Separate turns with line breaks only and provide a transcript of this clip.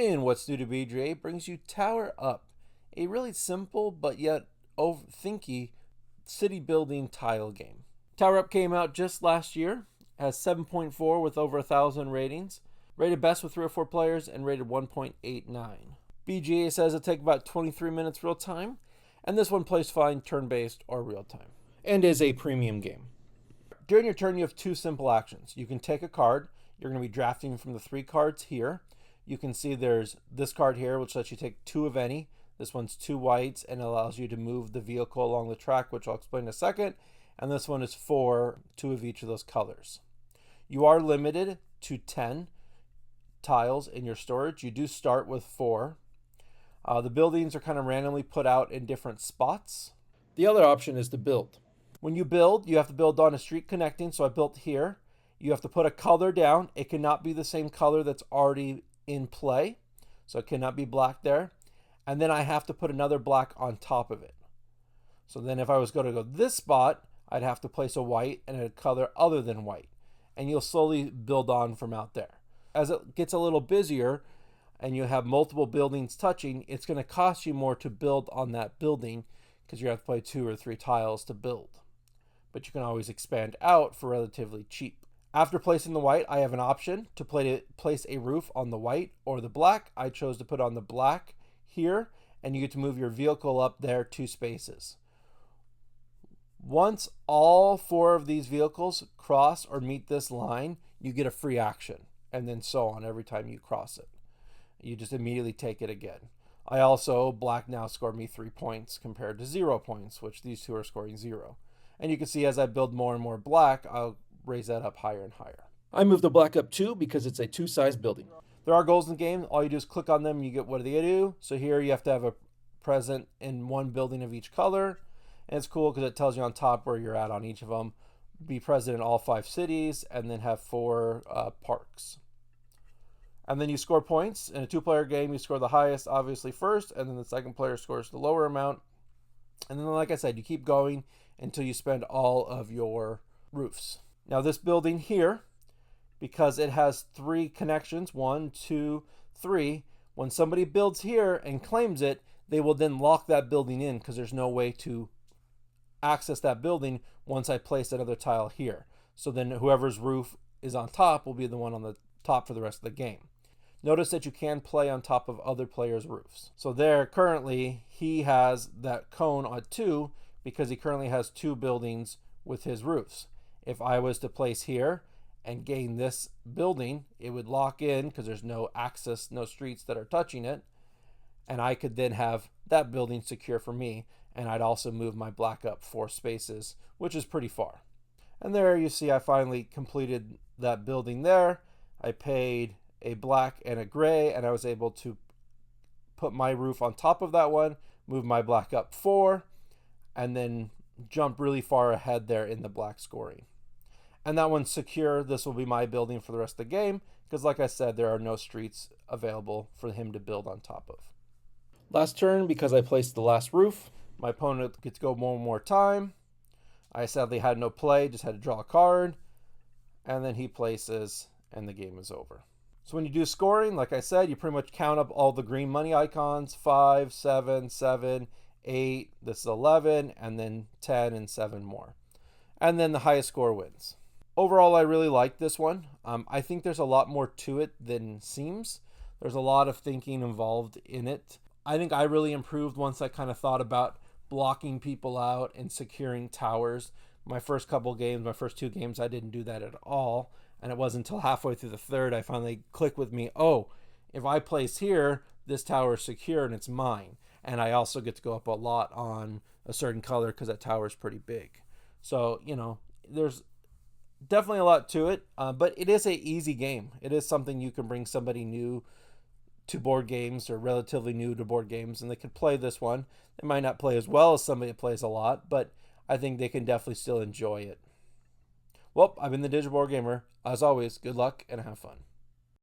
And What's New to BGA brings you Tower Up, a really simple but yet thinky city building tile game. Tower Up came out just last year, has 7.4 with over 1,000 ratings, rated best with 3 or 4 players, and rated 1.89. BGA says it'll take about 23 minutes real time, and this one plays fine turn-based or real time, and is a premium game. During your turn, you have 2 simple actions. You can take a card. You're going to be drafting from the 3 cards here. You can see there's this card here, which lets you take 2 of any. This one's 2 whites and allows you to move the vehicle along the track, which I'll explain in a second. And this one is 4, 2 of each of those colors. You are limited to 10 tiles in your storage. You do start with 4. The buildings are kind of randomly put out in different spots. The other option is to build. When you build, you have to build on a street connecting. So I built here. You have to put a color down. It cannot be the same color that's already in play, so it cannot be black there. And then I have to put another black on top of it. So then if I was going to go this spot, I'd have to place a white and a color other than white. And you'll slowly build on from out there. As it gets a little busier and you have multiple buildings touching, it's going to cost you more to build on that building because you have to play 2 or 3 tiles to build. But you can always expand out for relatively cheap. After placing the white, I have an option to place a roof on the white or the black. I chose to put on the black here, and you get to move your vehicle up there 2 spaces. Once all 4 of these vehicles cross or meet this line, you get a free action, and then so on every time you cross it. You just immediately take it again. Black now scored me 3 points compared to 0 points, which these 2 are scoring 0. And you can see as I build more and more black, I'll raise that up higher and higher. I moved the black up 2 because it's a 2-size building. There are goals in the game. All you do is click on them and you get what they do. So here you have to have a present in 1 building of each color. And it's cool because it tells you on top where you're at on each of them. Be present in all 5 cities and then have 4 parks. And then you score points. In a 2-player game, you score the highest, obviously, first, and then the second player scores the lower amount. And then, like I said, you keep going until you spend all of your roofs. Now this building here, because it has 3 connections, 1, 2, 3, when somebody builds here and claims it, they will then lock that building in because there's no way to access that building once I place another tile here. So then whoever's roof is on top will be the one on the top for the rest of the game. Notice that you can play on top of other players' roofs. So there, currently, he has that cone on 2 because he currently has 2 buildings with his roofs. If I was to place here and gain this building, it would lock in because there's no access, no streets that are touching it. And I could then have that building secure for me. And I'd also move my black up 4 spaces, which is pretty far. And there you see I finally completed that building there. I paid a black and a gray, and I was able to put my roof on top of that one, move my black up 4, and then jump really far ahead there in the black scoring. And that one's secure. This will be my building for the rest of the game because, like I said, there are no streets available for him to build on top of. Last turn, because I placed the last roof, my opponent gets to go one more time. I sadly had no play, just had to draw a card. And then he places, and the game is over. So when you do scoring, like I said, you pretty much count up all the green money icons, 5, 7, 7, 8, this is 11, and then 10 and 7 more. And then the highest score wins. Overall, I really like this one. I think there's a lot more to it than seems. There's a lot of thinking involved in it. I think I really improved once I kind of thought about blocking people out and securing towers. My first 2 games, I didn't do that at all. And it wasn't until halfway through the 3rd I finally clicked with me, oh, if I place here, this tower is secure and it's mine. And I also get to go up a lot on a certain color because that tower is pretty big. So, there's definitely a lot to it, but it is an easy game. It is something you can bring somebody new to board games or relatively new to board games, and they could play this one. They might not play as well as somebody that plays a lot, but I think they can definitely still enjoy it. Well, I've been the Digital Board Gamer. As always, good luck and have fun.